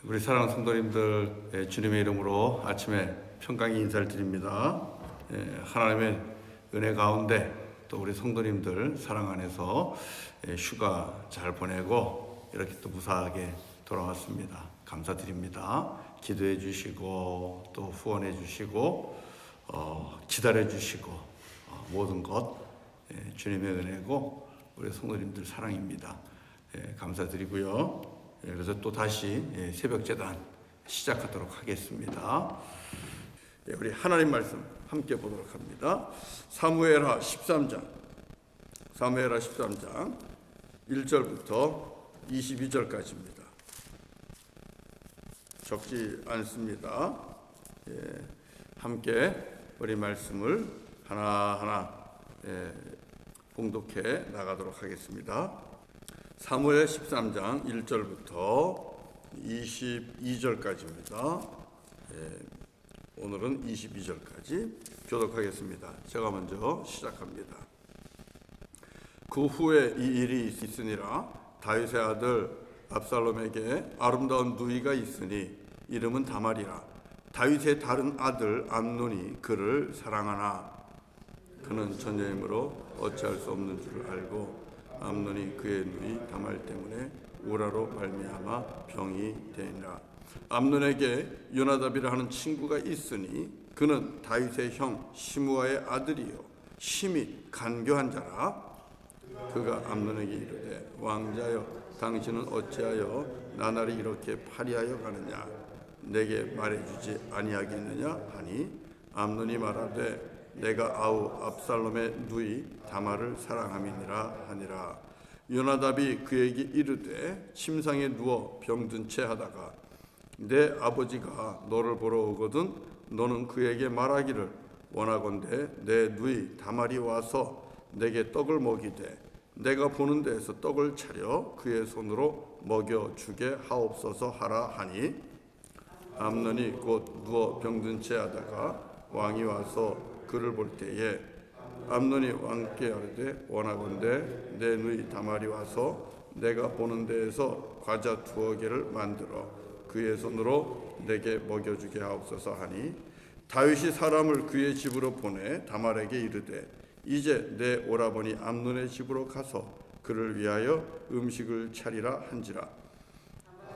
우리 사랑하는 성도님들, 주님의 이름으로 아침에 평강의 인사를 드립니다. 하나님의 은혜 가운데 또 우리 성도님들 사랑 안에서 휴가 잘 보내고 이렇게 또 무사하게 돌아왔습니다. 감사드립니다. 기도해 주시고 또 후원해 주시고 기다려 주시고 모든 것 주님의 은혜고 우리 성도님들 사랑입니다. 감사드리고요. 그래서 또 다시 새벽 제단 시작하도록 하겠습니다. 우리 하나님 말씀 함께 보도록 합니다. 사무엘하 13장 1절부터 22절까지입니다. 적지 않습니다. 함께 우리 말씀을 하나하나 봉독해 나가도록 하겠습니다. 사무엘 13장 1절부터 22절까지입니다. 오늘은 22절까지 교독하겠습니다. 제가 먼저 시작합니다. 그 후에 이 일이 있으니라. 다윗의 아들 압살롬에게 아름다운 누이가 있으니 이름은 다말이라. 다윗의 다른 아들 암논이 그를 사랑하나 그는 처녀이므로 어찌할 수 없는 줄 알고 암논이 그의 누이 다말 때문에 우라로 말미암아 병이 되니라. 암논에게 요나답이라 하는 친구가 있으니 그는 다윗의 형 시므아의 아들이요 심히 간교한 자라. 그가 암논에게 이르되 왕자여 당신은 어찌하여 나날이 이렇게 파리하여 가느냐 내게 말해주지 아니하겠느냐 하니 암논이 말하되 내가 아우 압살롬의 누이 다말을 사랑함이니라 하니라. 요나답이 그에게 이르되 침상에 누워 병든 채 하다가 내 아버지가 너를 보러 오거든 너는 그에게 말하기를 원하건대 내 누이 다말이 와서 내게 떡을 먹이되 내가 보는 데에서 떡을 차려 그의 손으로 먹여주게 하옵소서 하라 하니 암논이 곧 누워 병든 채 하다가 왕이 와서 그를 볼 때에 암논이 왕께 아뢰되 원하건대 내 누이 다말이 와서 내가 보는 데에서 과자 2개를 만들어 그의 손으로 내게 먹여주게 하옵소서 하니 다윗이 사람을 그의 집으로 보내 다말에게 이르되 이제 내 오라버니 암논의 집으로 가서 그를 위하여 음식을 차리라 한지라.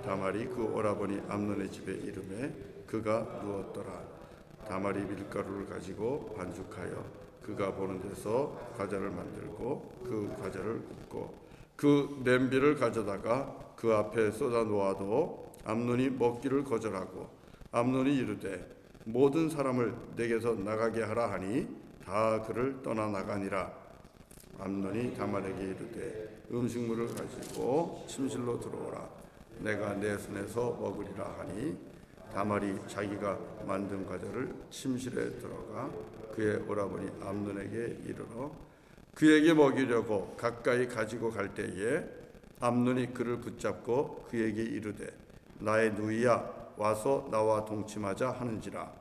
다말이 그 오라버니 암논의 집에 이르매 그가 누웠더라. 다말이 밀가루를 가지고 반죽하여 그가 보는 데서 과자를 만들고 그 과자를 굽고 그 냄비를 가져다가 그 앞에 쏟아 놓아도 암논이 먹기를 거절하고 암논이 이르되 모든 사람을 내게서 나가게 하라 하니 다 그를 떠나 나가니라. 암논이 다말에게 이르되 음식물을 가지고 침실로 들어오라. 내가 내 손에서 먹으리라 하니 다말이 자기가 만든 과자를 침실에 들어가 그의 오라버니 암논에게 이르러 그에게 먹이려고 가까이 가지고 갈 때에 암논이 그를 붙잡고 그에게 이르되 나의 누이야 와서 나와 동침하자 하는지라.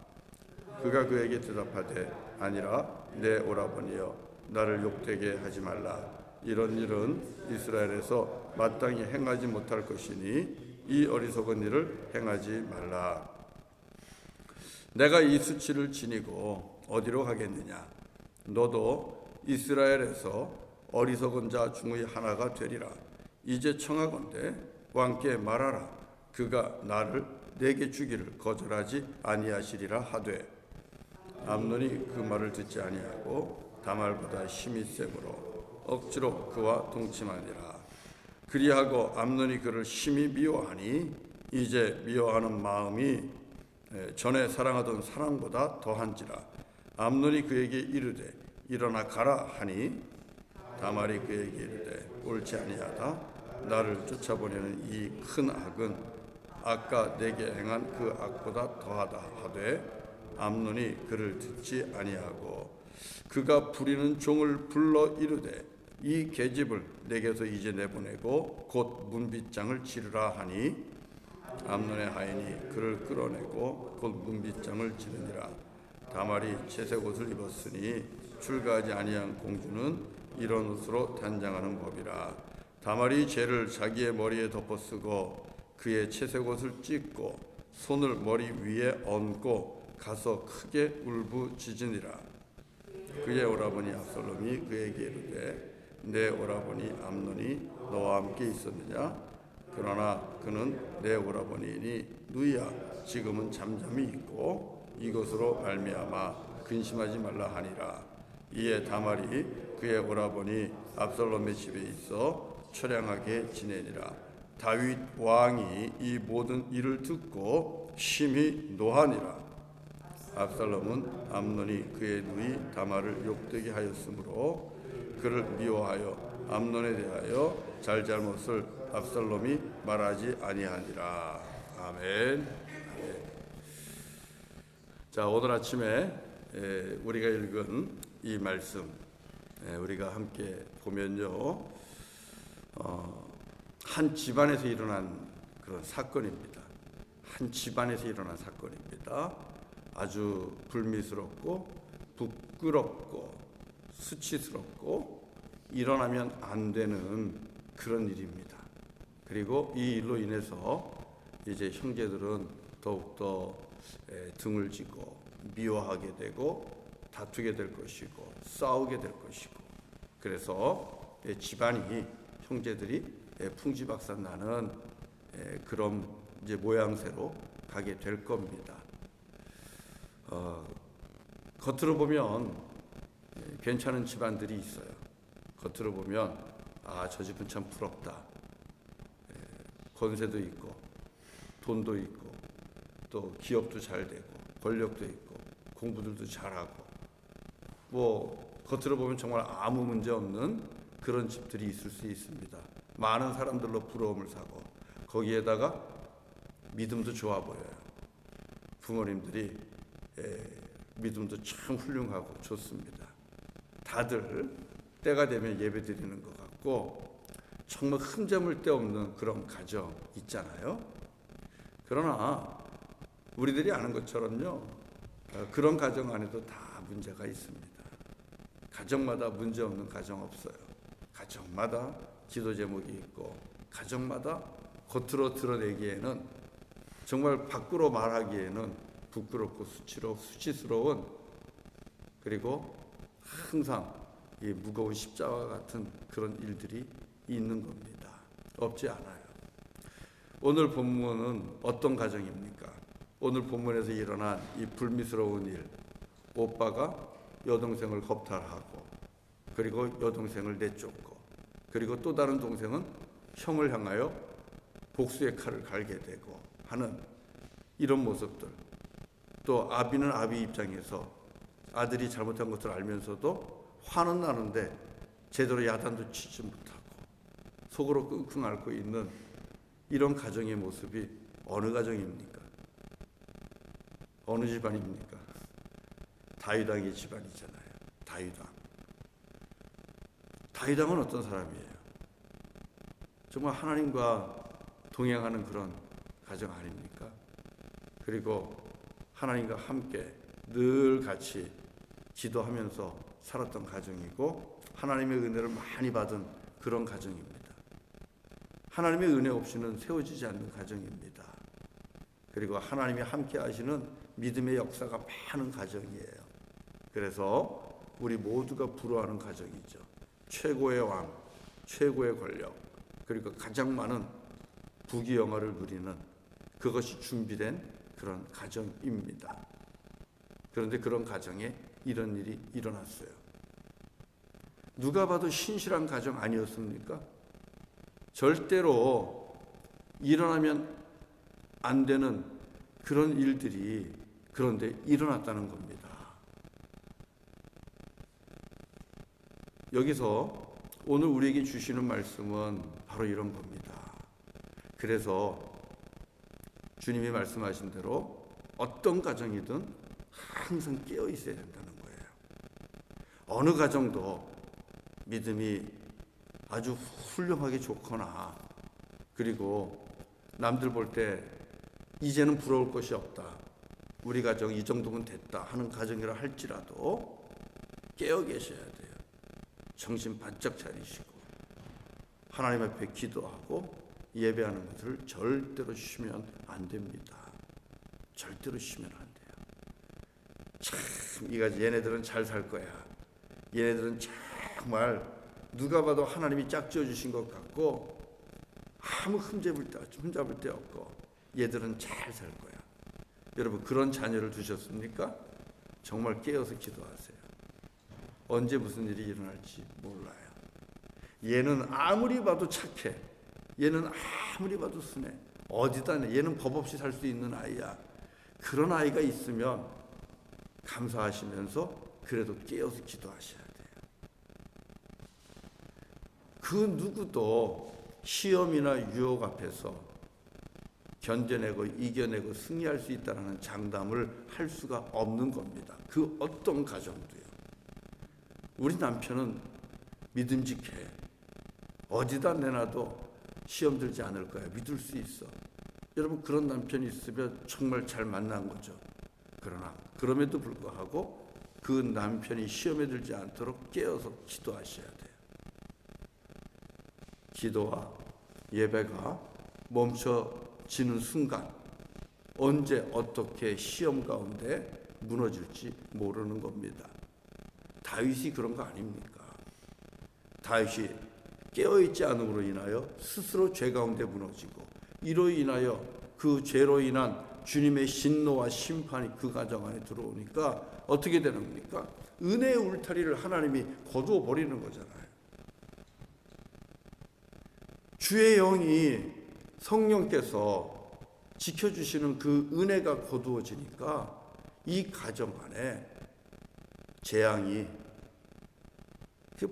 그가 그에게 대답하되 아니라 내 오라버니여 나를 욕되게 하지 말라. 이런 일은 이스라엘에서 마땅히 행하지 못할 것이니 이 어리석은 일을 행하지 말라. 내가 이 수치를 지니고 어디로 가겠느냐. 너도 이스라엘에서 어리석은 자 중의 하나가 되리라. 이제 청하건대 왕께 말하라. 그가 나를 내게 주기를 거절하지 아니하시리라 하되 암논이 그 말을 듣지 아니하고 다말보다 힘이 세므로 억지로 그와 동침하니라. 그리하고 암논이 그를 심히 미워하니 이제 미워하는 마음이 전에 사랑하던 사랑보다 더한지라. 암논이 그에게 이르되 일어나 가라 하니 다말이 그에게 이르되 옳지 아니하다. 나를 쫓아보내는 이 큰 악은 아까 내게 행한 그 악보다 더하다 하되 암논이 그를 듣지 아니하고 그가 부리는 종을 불러 이르되 이 계집을 내게서 이제 내보내고 곧 문빗장을 치르라 하니 암논의 하인이 그를 끌어내고 곧 문빗장을 치르니라. 다말이 채색 옷을 입었으니 출가하지 아니한 공주는 이런 옷으로 단장하는 법이라. 다말이 죄를 자기의 머리에 덮어쓰고 그의 채색 옷을 찢고 손을 머리 위에 얹고 가서 크게 울부짖으니라. 그의 오라버니 압살롬이 그에게 이르되 내 오라버니 암논이 너와 함께 있었느냐? 그러나 그는 내 오라버니이니 누이야 지금은 잠잠히 있고 이것으로 말미암아 근심하지 말라 하니라. 이에 다말이 그의 오라버니 압살롬의 집에 있어 처량하게 지내니라. 다윗 왕이 이 모든 일을 듣고 심히 노하니라. 압살롬은 암논이 그의 누이 다말을 욕되게 하였으므로 그를 미워하여 암논에 대하여 잘잘못을 압살롬이 말하지 아니하니라. 아멘. 자, 오늘 아침에 우리가 읽은 이 말씀 우리가 함께 보면요, 한 집안에서 일어난 그런 사건입니다. 한 집안에서 일어난 사건입니다. 아주 불미스럽고 부끄럽고 수치스럽고 일어나면 안 되는 그런 일입니다. 그리고 이 일로 인해서 이제 형제들은 더욱더 등을 지고 미워하게 되고 다투게 될 것이고 싸우게 될 것이고, 그래서 집안이 형제들이 풍지박산 나는 그런 이제 모양새로 가게 될 겁니다. 겉으로 보면 괜찮은 집안들이 있어요. 겉으로 보면 저 집은 참 부럽다. 권세도 있고 돈도 있고 또 기업도 잘 되고 권력도 있고 공부들도 잘하고, 뭐 겉으로 보면 정말 아무 문제 없는 그런 집들이 있을 수 있습니다. 많은 사람들로 부러움을 사고 거기에다가 믿음도 좋아 보여요. 부모님들이 믿음도 참 훌륭하고 좋습니다. 다들 때가 되면 예배 드리는 것 같고 정말 흠잡을 데 없는 그런 가정 있잖아요. 그러나 우리들이 아는 것처럼요, 그런 가정 안에도 다 문제가 있습니다. 가정마다 문제 없는 가정 없어요. 가정마다 기도 제목이 있고 가정마다 겉으로 드러내기에는, 정말 밖으로 말하기에는 부끄럽고 수치스러운, 그리고 항상 이 무거운 십자가 같은 그런 일들이 있는 겁니다. 없지 않아요. 오늘 본문은 어떤 가정입니까? 오늘 본문에서 일어난 이 불미스러운 일, 오빠가 여동생을 겁탈하고 그리고 여동생을 내쫓고 그리고 또 다른 동생은 형을 향하여 복수의 칼을 갈게 되고 하는 이런 모습들, 또 아비는 아비 입장에서 아들이 잘못한 것을 알면서도 화는 나는데 제대로 야단도 치지 못하고 속으로 끙끙 앓고 있는 이런 가정의 모습이 어느 가정입니까? 어느 집안입니까? 다윗왕의 집안이잖아요. 다윗왕은 어떤 사람이에요? 정말 하나님과 동행하는 그런 가정 아닙니까? 그리고 하나님과 함께 늘 같이 기도하면서 살았던 가정이고 하나님의 은혜를 많이 받은 그런 가정입니다. 하나님의 은혜 없이는 세워지지 않는 가정입니다. 그리고 하나님이 함께 하시는 믿음의 역사가 많은 가정이에요. 그래서 우리 모두가 부러워하는 가정이죠. 최고의 왕, 최고의 권력, 그리고 가장 많은 부귀영화를 누리는 그것이 준비된 그런 가정입니다. 그런데 그런 가정에 이런 일이 일어났어요. 누가 봐도 신실한 가정 아니었습니까? 절대로 일어나면 안 되는 그런 일들이 그런데 일어났다는 겁니다. 여기서 오늘 우리에게 주시는 말씀은 바로 이런 겁니다. 그래서 주님이 말씀하신 대로 어떤 가정이든 항상 깨어 있어야 된다는 거예요. 어느 가정도 믿음이 아주 훌륭하게 좋거나 그리고 남들 볼 때 이제는 부러울 것이 없다, 우리 가정 이 정도면 됐다 하는 가정이라 할지라도 깨어 계셔야 돼요. 정신 바짝 차리시고 하나님 앞에 기도하고 예배하는 것을 절대로 쉬면 안 됩니다. 절대로 쉬면 안 돼요. 참 얘네들은 잘 살 거야. 얘네들은 정말 누가 봐도 하나님이 짝지어 주신 것 같고 아무 흠잡을 데 없고 얘들은 잘 살 거야. 여러분 그런 자녀를 두셨습니까? 정말 깨어서 기도하세요. 언제 무슨 일이 일어날지 몰라요. 얘는 아무리 봐도 착해. 얘는 아무리 봐도 순해. 어디다 내? 얘는 법 없이 살 수 있는 아이야. 그런 아이가 있으면 감사하시면서 그래도 깨어서 기도하셔야 돼요. 그 누구도 시험이나 유혹 앞에서 견뎌내고 이겨내고 승리할 수 있다는 장담을 할 수가 없는 겁니다. 그 어떤 가정도요. 우리 남편은 믿음직해. 어디다 내놔도 시험 들지 않을 거야. 믿을 수 있어. 여러분 그런 남편이 있으면 정말 잘 만난 거죠. 그러나 그럼에도 불구하고 그 남편이 시험에 들지 않도록 깨어서 기도하셔야 돼요. 기도와 예배가 멈춰지는 순간 언제 어떻게 시험 가운데 무너질지 모르는 겁니다. 다윗이 그런 거 아닙니까? 다윗이 깨어있지 않음으로 인하여 스스로 죄 가운데 무너지고 이로 인하여 그 죄로 인한 주님의 진노와 심판이 그 가정 안에 들어오니까 어떻게 되는 겁니까? 은혜의 울타리를 하나님이 거두어 버리는 거잖아요. 주의 영이 성령께서 지켜주시는 그 은혜가 거두어지니까 이 가정 안에 재앙이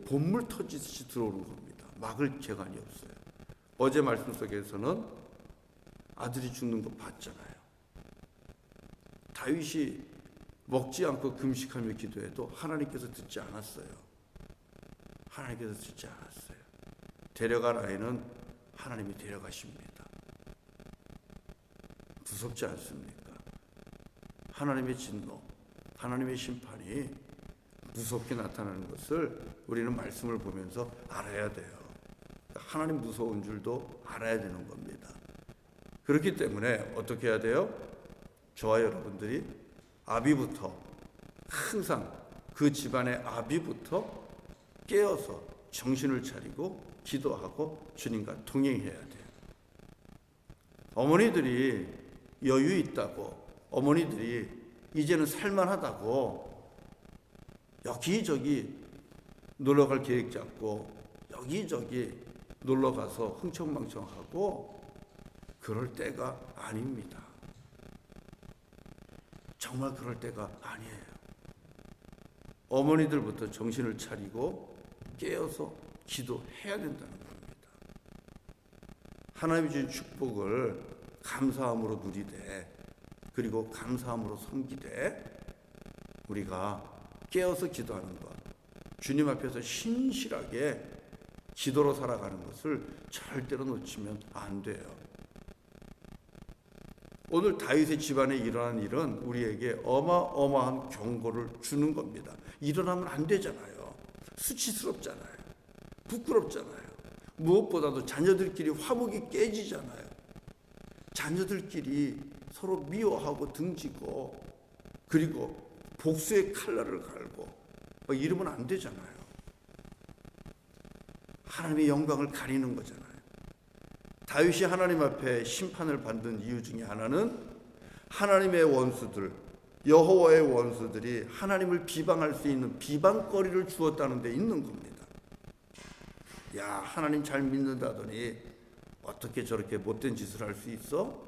본물 터지듯이 들어오는 겁니다. 막을 재간이 없어요. 어제 말씀 속에서는 아들이 죽는 거 봤잖아요. 다윗이 먹지 않고 금식하며 기도해도 하나님께서 듣지 않았어요. 하나님께서 듣지 않았어요. 데려갈 아이는 하나님이 데려가십니다. 무섭지 않습니까? 하나님의 진노, 하나님의 심판이 무섭게 나타나는 것을 우리는 말씀을 보면서 알아야 돼요. 하나님 무서운 줄도 알아야 되는 겁니다. 그렇기 때문에 어떻게 해야 돼요? 저와 여러분들이 아비부터 항상 그 집안의 아비부터 깨어서 정신을 차리고 기도하고 주님과 동행해야 돼요. 어머니들이 여유 있다고, 어머니들이 이제는 살만하다고 여기저기 놀러갈 계획 잡고 여기저기 놀러가서 흥청망청하고 그럴 때가 아닙니다. 정말 그럴 때가 아니에요. 어머니들부터 정신을 차리고 깨어서 기도해야 된다는 겁니다. 하나님이 주신 축복을 감사함으로 누리되 그리고 감사함으로 섬기되 우리가 깨어서 기도하는 것, 주님 앞에서 신실하게 기도로 살아가는 것을 절대로 놓치면 안 돼요. 오늘 다윗의 집안에 일어난 일은 우리에게 어마어마한 경고를 주는 겁니다. 일어나면 안 되잖아요. 수치스럽잖아요. 부끄럽잖아요. 무엇보다도 자녀들끼리 화목이 깨지잖아요. 자녀들끼리 서로 미워하고 등지고 그리고 복수의 칼날을 갈고 이러면 안 되잖아요. 하나님의 영광을 가리는 거잖아요. 다윗이 하나님 앞에 심판을 받는 이유 중에 하나는 하나님의 원수들, 여호와의 원수들이 하나님을 비방할 수 있는 비방거리를 주었다는 데 있는 겁니다. 야, 하나님 잘 믿는다더니 어떻게 저렇게 못된 짓을 할 수 있어?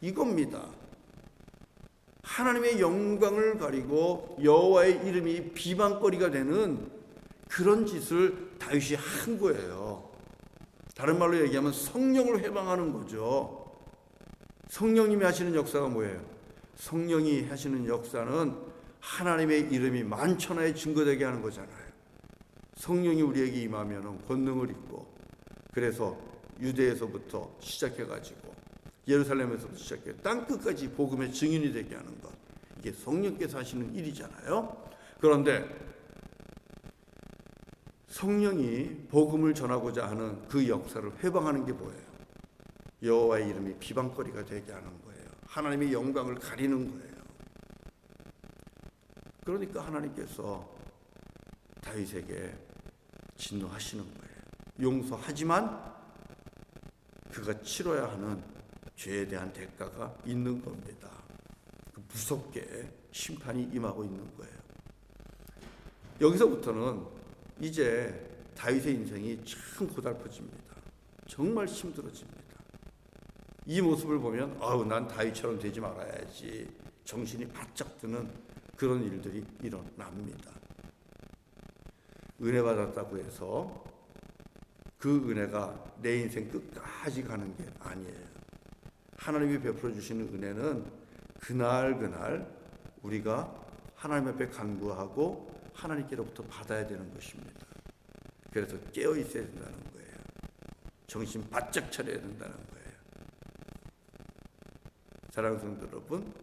이겁니다. 하나님의 영광을 가리고 여호와의 이름이 비방거리가 되는 그런 짓을 다윗이 한 거예요. 다른 말로 얘기하면 성령을 회방하는 거죠. 성령님이 하시는 역사가 뭐예요? 성령이 하시는 역사는 하나님의 이름이 만천하에 증거되게 하는 거잖아요. 성령이 우리에게 임하면 권능을 입고 그래서 유대에서부터 시작해가지고 예루살렘에서부터 시작해 땅끝까지 복음의 증인이 되게 하는 것. 이게 성령께서 하시는 일이잖아요. 그런데 성령이 복음을 전하고자 하는 그 역사를 회방하는 게 뭐예요? 여호와의 이름이 비방거리가 되게 하는 거예요. 하나님의 영광을 가리는 거예요. 그러니까 하나님께서 다윗에게 진노하시는 거예요. 용서하지만 그가 치러야 하는 죄에 대한 대가가 있는 겁니다. 무섭게 심판이 임하고 있는 거예요. 여기서부터는 이제 다윗의 인생이 참 고달퍼집니다. 정말 힘들어집니다. 이 모습을 보면 난 다윗처럼 되지 말아야지 정신이 바짝 드는 그런 일들이 일어납니다. 은혜 받았다고 해서 그 은혜가 내 인생 끝까지 가는 게 아니에요. 하나님이 베풀어 주시는 은혜는 그날 우리가 하나님 앞에 간구하고 하나님께로부터 받아야 되는 것입니다. 그래서 깨어 있어야 된다는 거예요. 정신 바짝 차려야 된다는 거예요. 사랑하는 성도 여러분,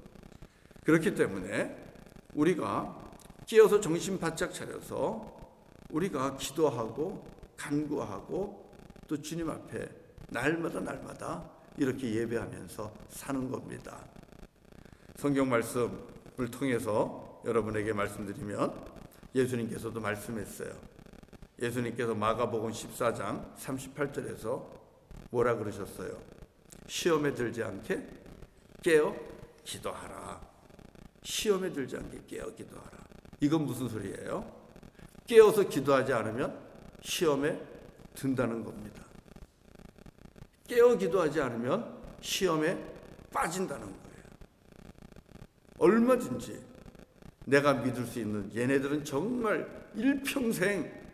그렇기 때문에 우리가 깨어서 정신 바짝 차려서 우리가 기도하고 간구하고 또 주님 앞에 날마다 이렇게 예배하면서 사는 겁니다. 성경 말씀을 통해서 여러분에게 말씀드리면 예수님께서도 말씀했어요. 예수님께서 마가복음 14장 38절에서 뭐라 그러셨어요? 시험에 들지 않게 깨어 기도하라. 시험에 들지 않게 깨어 기도하라. 이건 무슨 소리예요? 깨어서 기도하지 않으면 시험에 든다는 겁니다. 깨어 기도하지 않으면 시험에 빠진다는 거예요. 얼마든지 내가 믿을 수 있는 얘네들은 정말 일평생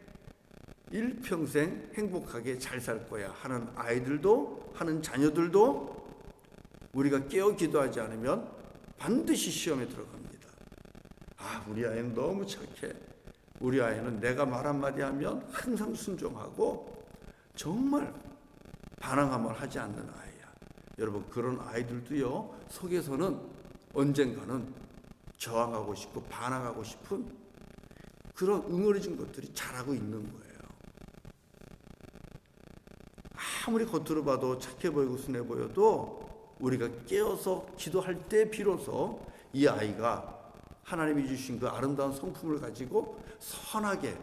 행복하게 잘 살 거야 하는 아이들도, 하는 자녀들도 우리가 깨어 기도하지 않으면 반드시 시험에 들어갑니다. 우리 아이는 너무 착해. 우리 아이는 내가 말 한마디 하면 항상 순종하고 정말 반항함을 하지 않는 아이야. 여러분, 그런 아이들도요, 속에서는 언젠가는 저항하고 싶고 반항하고 싶은 그런 응어리진 것들이 자라고 있는 거예요. 아무리 겉으로 봐도 착해 보이고 순해 보여도 우리가 깨어서 기도할 때 비로소 이 아이가 하나님이 주신 그 아름다운 성품을 가지고 선하게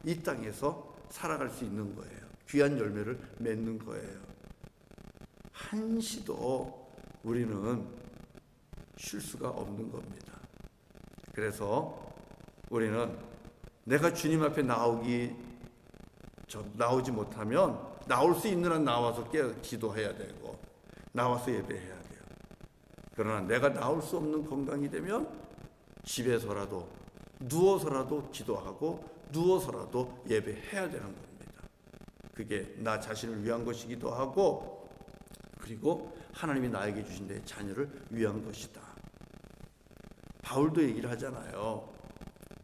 이 땅에서 살아갈 수 있는 거예요. 귀한 열매를 맺는 거예요. 한시도 우리는 쉴 수가 없는 겁니다. 그래서 우리는 내가 주님 앞에 나오지 못하면 나올 수 있는 한 나와서 기도해야 되고 나와서 예배해야 돼요. 그러나 내가 나올 수 없는 건강이 되면 집에서라도 누워서라도 기도하고 누워서라도 예배해야 되는 겁니다. 그게 나 자신을 위한 것이기도 하고 그리고 하나님이 나에게 주신 내 자녀를 위한 것이다. 바울도 얘기를 하잖아요.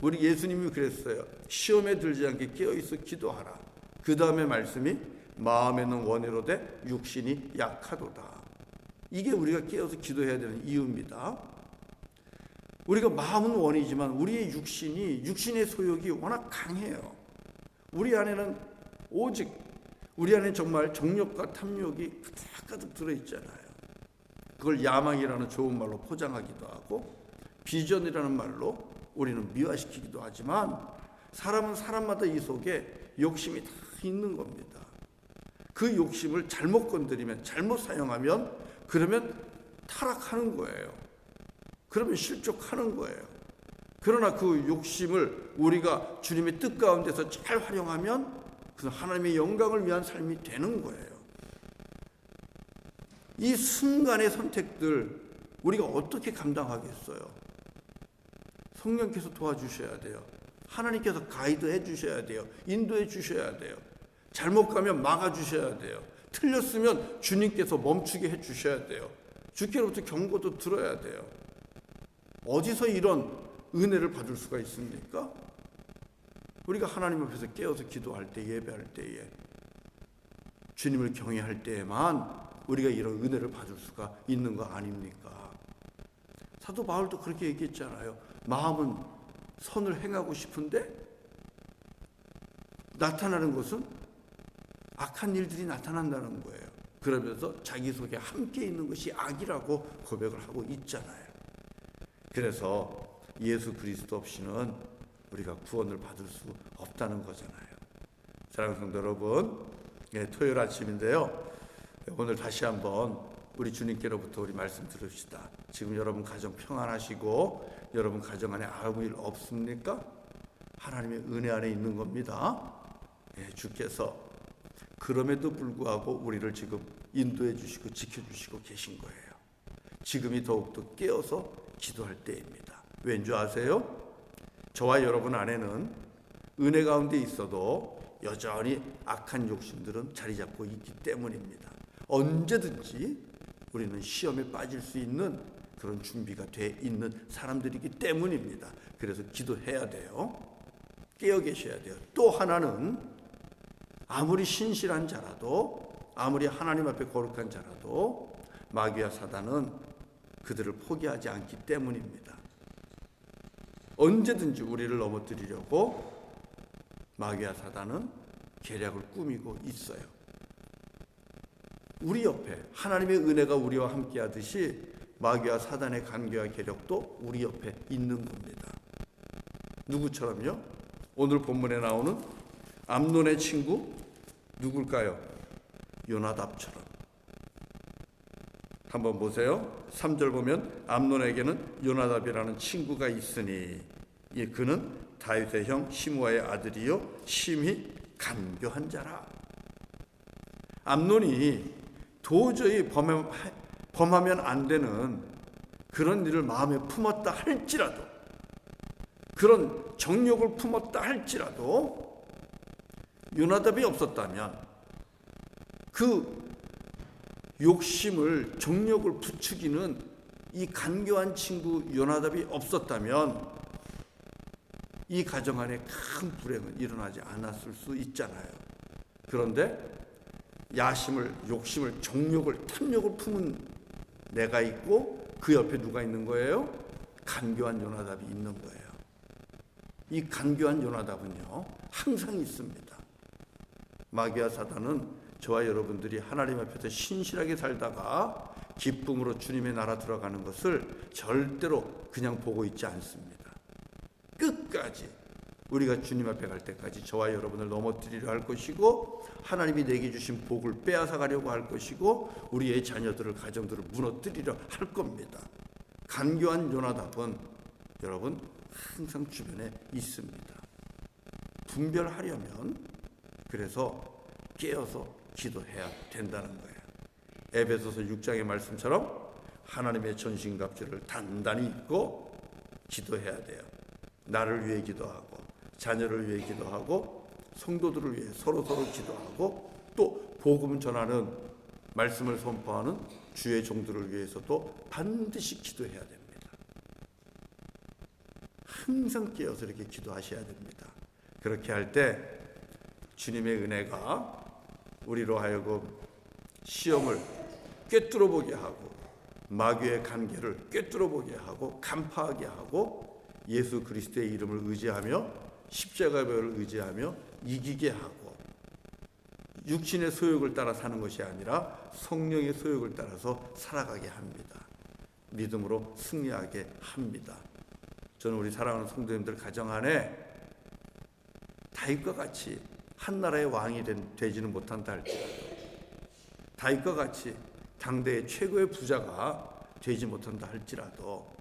우리 예수님이 그랬어요. 시험에 들지 않게 깨어있어 기도하라. 그 다음에 말씀이 마음에는 원이로되 육신이 약하도다. 이게 우리가 깨어서 기도해야 되는 이유입니다. 우리가 마음은 원이지만 우리의 육신의 소욕이 워낙 강해요. 우리 안에는 정말 정욕과 탐욕이 가득 들어있잖아요. 그걸 야망이라는 좋은 말로 포장하기도 하고 비전이라는 말로 우리는 미화시키기도 하지만 사람은 사람마다 이 속에 욕심이 다 있는 겁니다. 그 욕심을 잘못 건드리면, 잘못 사용하면 그러면 타락하는 거예요. 그러면 실족하는 거예요. 그러나 그 욕심을 우리가 주님의 뜻 가운데서 잘 활용하면 그 하나님의 영광을 위한 삶이 되는 거예요. 이 순간의 선택들 우리가 어떻게 감당하겠어요? 성령께서 도와주셔야 돼요. 하나님께서 가이드해 주셔야 돼요. 인도해 주셔야 돼요. 잘못 가면 막아주셔야 돼요. 틀렸으면 주님께서 멈추게 해 주셔야 돼요. 주께로부터 경고도 들어야 돼요. 어디서 이런 은혜를 받을 수가 있습니까? 우리가 하나님 앞에서 깨어서 기도할 때, 예배할 때에, 주님을 경외할 때에만 우리가 이런 은혜를 받을 수가 있는 거 아닙니까? 사도 바울도 그렇게 얘기했잖아요. 마음은 선을 행하고 싶은데 나타나는 것은 악한 일들이 나타난다는 거예요. 그러면서 자기 속에 함께 있는 것이 악이라고 고백을 하고 있잖아요. 그래서 예수 그리스도 없이는 우리가 구원을 받을 수 없다는 거잖아요. 사랑하는 성도 여러분, 토요일 아침인데요. 오늘 다시 한번 우리 주님께로부터 우리 말씀 들읍시다. 지금 여러분 가정 평안하시고 여러분 가정 안에 아무 일 없습니까? 하나님의 은혜 안에 있는 겁니다. 주께서 그럼에도 불구하고 우리를 지금 인도해 주시고 지켜주시고 계신 거예요. 지금이 더욱더 깨어서 기도할 때입니다. 왠 줄 아세요? 저와 여러분 안에는 은혜 가운데 있어도 여전히 악한 욕심들은 자리 잡고 있기 때문입니다. 언제든지 우리는 시험에 빠질 수 있는 그런 준비가 돼 있는 사람들이기 때문입니다. 그래서 기도해야 돼요. 깨어 계셔야 돼요. 또 하나는 아무리 신실한 자라도, 아무리 하나님 앞에 거룩한 자라도 마귀와 사단은 그들을 포기하지 않기 때문입니다. 언제든지 우리를 넘어뜨리려고 마귀와 사단은 계략을 꾸미고 있어요. 우리 옆에 하나님의 은혜가 우리와 함께 하듯이 마귀와 사단의 간계와 계략도 우리 옆에 있는 겁니다. 누구처럼요? 오늘 본문에 나오는 암논의 친구 누굴까요? 요나답처럼. 한번 보세요. 3절 보면 암논에게는 요나답이라는 친구가 있으니 그는 다윗의 형 시므아의 아들이요 심히 간교한 자라. 암논이 도저히 범하면 안 되는 그런 일을 마음에 품었다 할지라도, 그런 정욕을 품었다 할지라도 요나답이 없었다면, 그 욕심을 정욕을 부추기는 이 간교한 친구 요나답이 없었다면 이 가정 안에 큰 불행은 일어나지 않았을 수 있잖아요. 그런데 야심을, 욕심을, 정욕을, 탐욕을 품은 내가 있고 그 옆에 누가 있는 거예요? 간교한 요나답이 있는 거예요. 이 간교한 요나답은요 항상 있습니다. 마귀와 사단은 저와 여러분들이 하나님 앞에서 신실하게 살다가 기쁨으로 주님의 나라 들어가는 것을 절대로 그냥 보고 있지 않습니다. 끝까지 우리가 주님 앞에 갈 때까지 저와 여러분을 넘어뜨리려 할 것이고, 하나님이 내게 주신 복을 빼앗아 가려고 할 것이고, 우리의 자녀들을, 가정들을 무너뜨리려 할 겁니다. 간교한 요나답은 여러분 항상 주변에 있습니다. 분별하려면 그래서 깨어서 기도해야 된다는 거예요. 에베소서 6장의 말씀처럼 하나님의 전신갑주를 단단히 입고 기도해야 돼요. 나를 위해 기도하고, 자녀를 위해 기도하고, 성도들을 위해 서로서로 기도하고, 또 복음 전하는, 말씀을 선포하는 주의 종들을 위해서도 반드시 기도해야 됩니다. 항상 깨어서 이렇게 기도하셔야 됩니다. 그렇게 할 때 주님의 은혜가 우리로 하여금 시험을 꿰뚫어 보게 하고, 마귀의 간계를 꿰뚫어 보게 하고, 간파하게 하고, 예수 그리스도의 이름을 의지하며 십자가를 의지하며 이기게 하고, 육신의 소욕을 따라 사는 것이 아니라 성령의 소욕을 따라서 살아가게 합니다. 믿음으로 승리하게 합니다. 저는 우리 사랑하는 성도님들 가정 안에 다윗과 같이 한 나라의 왕이 되지는 못한다 할지라도, 다윗과 같이 당대의 최고의 부자가 되지 못한다 할지라도,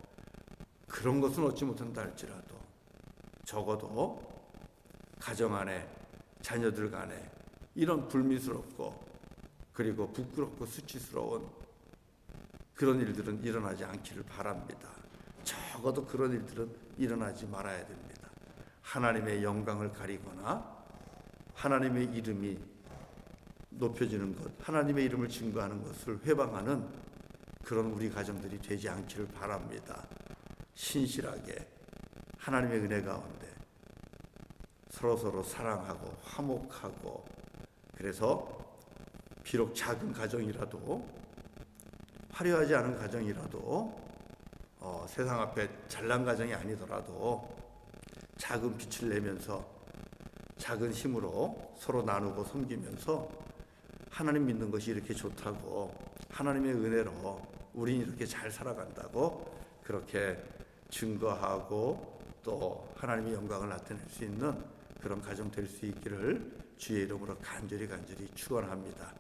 그런 것은 얻지 못한다 할지라도 적어도 가정 안에, 자녀들 간에 이런 불미스럽고 그리고 부끄럽고 수치스러운 그런 일들은 일어나지 않기를 바랍니다. 적어도 그런 일들은 일어나지 말아야 됩니다. 하나님의 영광을 가리거나 하나님의 이름이 높여지는 것, 하나님의 이름을 증거하는 것을 회방하는 그런 우리 가정들이 되지 않기를 바랍니다. 신실하게 하나님의 은혜 가운데 서로서로 사랑하고 화목하고, 그래서 비록 작은 가정이라도, 화려하지 않은 가정이라도, 세상 앞에 잘난 가정이 아니더라도 작은 빛을 내면서 작은 힘으로 서로 나누고 섬기면서 하나님 믿는 것이 이렇게 좋다고, 하나님의 은혜로 우린 이렇게 잘 살아간다고 그렇게 증거하고 또 하나님의 영광을 나타낼 수 있는 그런 가정 될 수 있기를 주의 이름으로 간절히 축원합니다.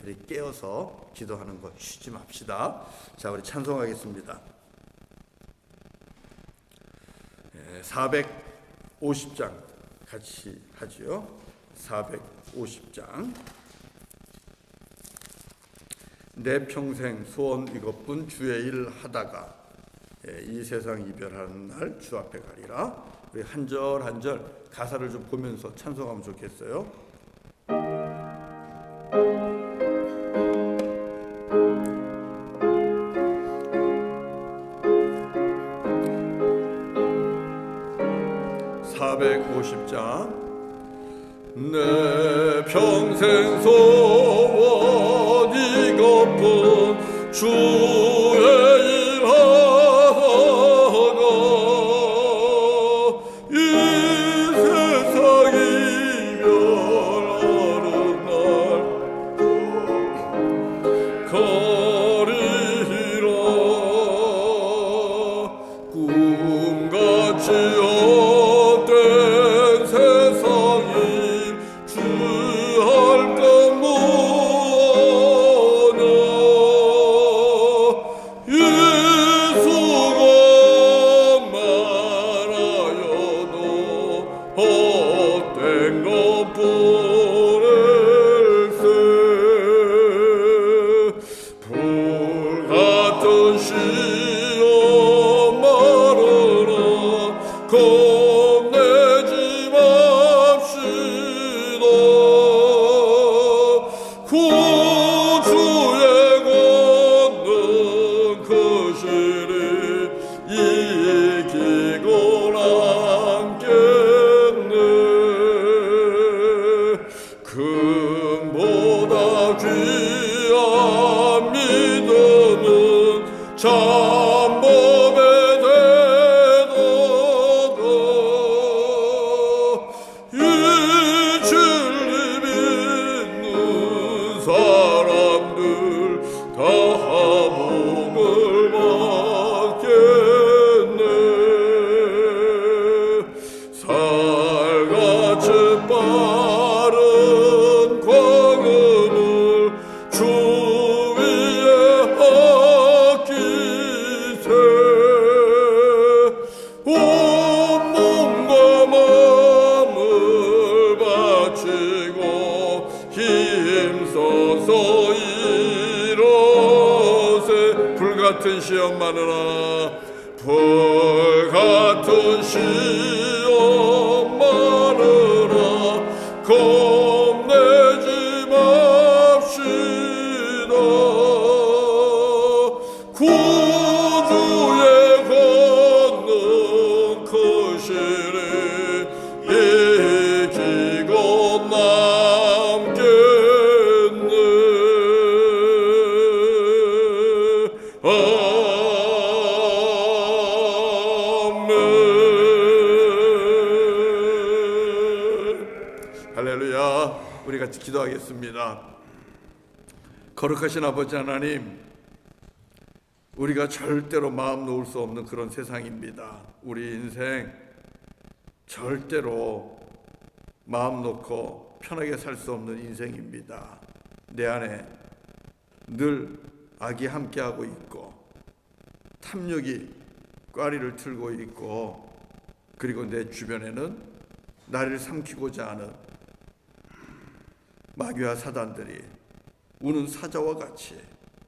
우리 깨어서 기도하는 거 쉬지 맙시다. 자, 우리 찬송하겠습니다. 450장 같이 하지요. 450장. 내 평생 소원 이것뿐 주의 일 하다가 이 세상 이별하는 날 주 앞에 가리라. 우리 한 절 한 절 가사를 좀 보면서 찬송하면 좋겠어요. 내 평생 소원 이것뿐 주의 일 하다가 이 세상 이별하는 날 가리라. 꿈같이 겁내지 맙시다. 구주의 권능 크시리 이기고 남겠네. 금보다 귀한 믿음은 참범에 힘써서 이로세. 불같은 시험 마누라 불같은 시험 마누라 겁내지 맙시다. 구주의 권능 크시리 이기고 남겠네. 아멘. 할렐루야. 우리 같이 기도하겠습니다. 거룩하신 아버지 하나님, 우리가 절대로 마음 놓을 수 없는 그런 세상입니다. 우리 인생 절대로 마음 놓고 편하게 살 수 없는 인생입니다. 내 안에 늘 악이 함께하고 있고 탐욕이 꽈리를 틀고 있고, 그리고 내 주변에는 나를 삼키고자 하는 마귀와 사단들이 우는 사자와 같이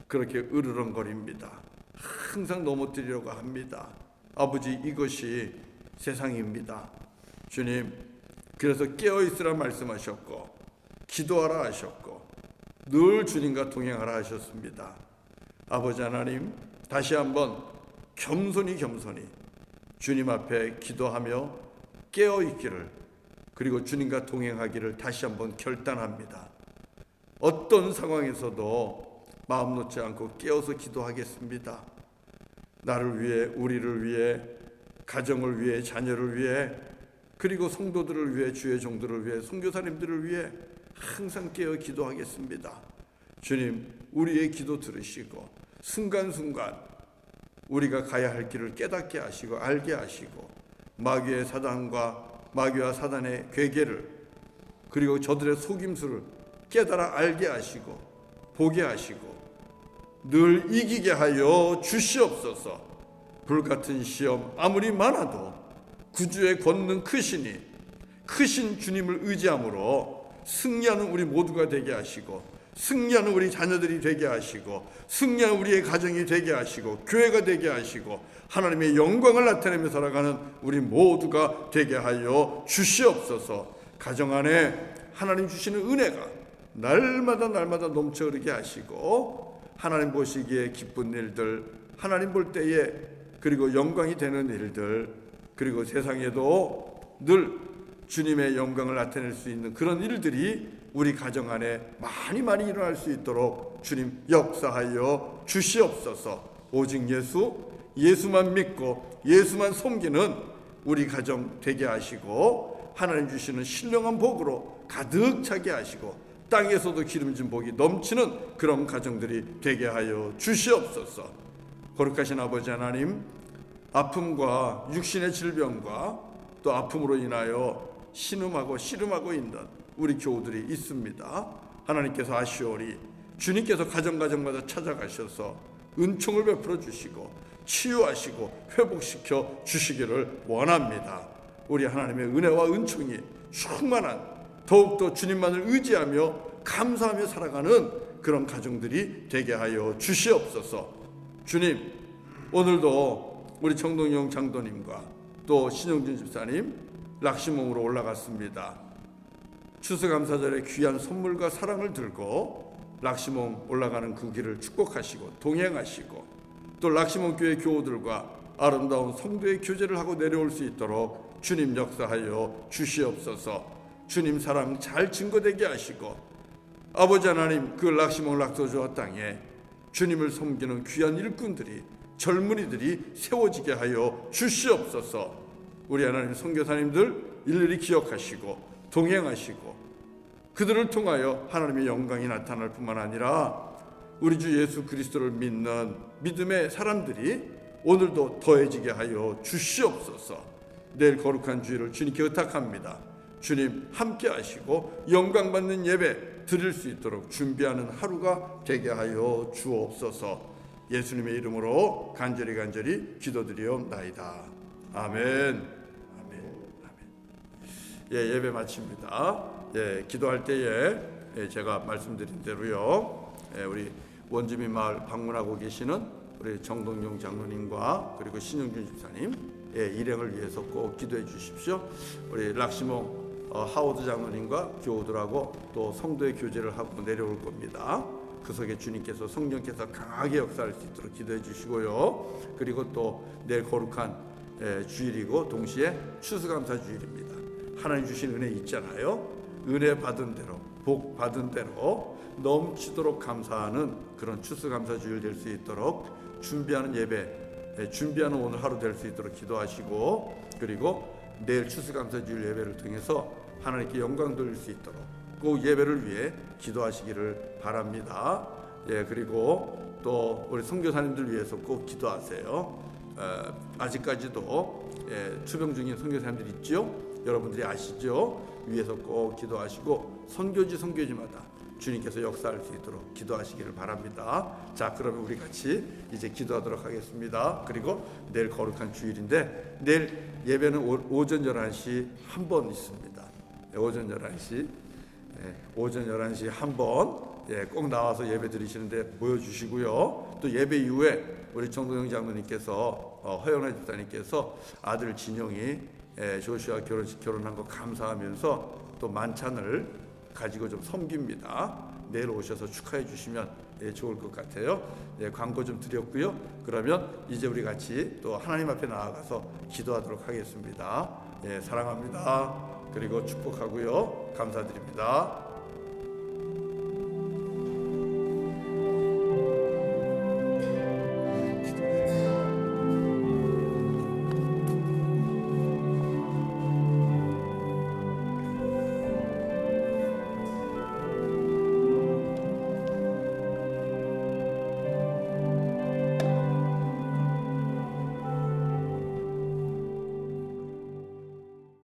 그렇게 으르렁거립니다. 항상 넘어뜨리려고 합니다. 아버지, 이것이 세상입니다. 주님, 그래서 깨어있으라 말씀하셨고 기도하라 하셨고 늘 주님과 동행하라 하셨습니다. 아버지 하나님, 다시 한번 겸손히 주님 앞에 기도하며 깨어있기를, 그리고 주님과 동행하기를 다시 한번 결단합니다. 어떤 상황에서도 마음 놓지 않고 깨어서 기도하겠습니다. 나를 위해, 우리를 위해, 가정을 위해, 자녀를 위해, 그리고 성도들을 위해, 주의 종들을 위해, 선교사님들을 위해 항상 깨어 기도하겠습니다. 주님, 우리의 기도 들으시고 순간순간 우리가 가야 할 길을 깨닫게 하시고 알게 하시고 마귀와 사단의 괴계를, 그리고 저들의 속임수를 깨달아 알게 하시고 보게 하시고 늘 이기게 하여 주시옵소서. 불같은 시험 아무리 많아도 구주의 권능 크시니 크신 주님을 의지함으로 승리하는 우리 모두가 되게 하시고, 승리하는 우리 자녀들이 되게 하시고, 승리하는 우리의 가정이 되게 하시고, 교회가 되게 하시고, 하나님의 영광을 나타내며 살아가는 우리 모두가 되게 하여 주시옵소서. 가정 안에 하나님 주시는 은혜가 날마다 넘쳐 흐르게 하시고, 하나님 보시기에 기쁜 일들, 하나님 볼 때에 그리고 영광이 되는 일들, 그리고 세상에도 늘 주님의 영광을 나타낼 수 있는 그런 일들이 우리 가정 안에 많이 일어날 수 있도록 주님 역사하여 주시옵소서. 오직 예수만 믿고 예수만 섬기는 우리 가정 되게 하시고, 하나님 주시는 신령한 복으로 가득 차게 하시고, 땅에서도 기름진 복이 넘치는 그런 가정들이 되게 하여 주시옵소서. 거룩하신 아버지 하나님, 아픔과 육신의 질병과 또 아픔으로 인하여 신음하고 씨름하고 있는 우리 교우들이 있습니다. 하나님께서 아시오리 주님께서 가정마다 찾아가셔서 은총을 베풀어 주시고 치유하시고 회복시켜 주시기를 원합니다. 우리 하나님의 은혜와 은총이 충만한, 더욱더 주님만을 의지하며 감사하며 살아가는 그런 가정들이 되게 하여 주시옵소서. 주님, 오늘도 우리 정동영 장로님과 또 신영준 집사님 락시몽으로 올라갔습니다. 추수감사절에 귀한 선물과 사랑을 들고 락시몽 올라가는 그 길을 축복하시고 동행하시고, 또 락시몽 교회 교우들과 아름다운 성도의 교제를 하고 내려올 수 있도록 주님 역사하여 주시옵소서. 주님 사랑 잘 증거되게 하시고, 아버지 하나님, 그 락시몽 락도주와 땅에 주님을 섬기는 귀한 일꾼들이, 젊은이들이 세워지게 하여 주시옵소서. 우리 하나님 선교사님들 일일이 기억하시고 동행하시고, 그들을 통하여 하나님의 영광이 나타날 뿐만 아니라 우리 주 예수 그리스도를 믿는 믿음의 사람들이 오늘도 더해지게 하여 주시옵소서. 내일 거룩한 주일을 주님께 의탁합니다. 주님 함께 하시고 영광 받는 예배 드릴 수 있도록 준비하는 하루가 되게 하여 주옵소서. 예수님의 이름으로 간절히 기도드리옵나이다. 아멘. 예배 마칩니다. 기도할 때에 제가 말씀드린 대로요, 우리 원주민 마을 방문하고 계시는 우리 정동용 장로님과 그리고 신영준 집사님 일행을 위해서 꼭 기도해 주십시오. 우리 락시몽 하워드 장로님과 교우들하고 또 성도의 교제를 하고 내려올 겁니다. 그 속에 주님께서, 성령께서 강하게 역사할 수 있도록 기도해 주시고요. 그리고 또 내일 거룩한 주일이고 동시에 추수감사 주일입니다. 하나님 주신 은혜 있잖아요. 은혜 받은 대로, 복 받은 대로 넘치도록 감사하는 그런 추수감사 주일 될 수 있도록 준비하는 예배, 준비하는 오늘 하루 될 수 있도록 기도하시고, 그리고 내일 추수감사 주일 예배를 통해서 하나님께 영광 돌릴 수 있도록 그 예배를 위해 기도하시기를 바랍니다. 그리고 또 우리 선교사님들 위해서 꼭 기도하세요. 아직까지도 투병 중인 선교사님들 있죠? 여러분들이 아시죠? 위에서 꼭 기도하시고 선교지마다 주님께서 역사할 수 있도록 기도하시기를 바랍니다. 자, 그러면 우리 같이 이제 기도하도록 하겠습니다. 그리고 내일 거룩한 주일인데 내일 예배는 오전 11시 한 번 있습니다. 오전 11시 한 번 꼭 나와서 예배 드리시는데 모여주시고요. 또 예배 이후에 우리 정동영 장로님께서, 허영래 집사님께서 아들 진영이 조슈아 결혼한 거 감사하면서 또 만찬을 가지고 좀 섬깁니다. 내일 오셔서 축하해 주시면 좋을 것 같아요. 광고 좀 드렸고요. 그러면 이제 우리 같이 또 하나님 앞에 나아가서 기도하도록 하겠습니다. 사랑합니다. 그리고 축복하고요. 감사드립니다.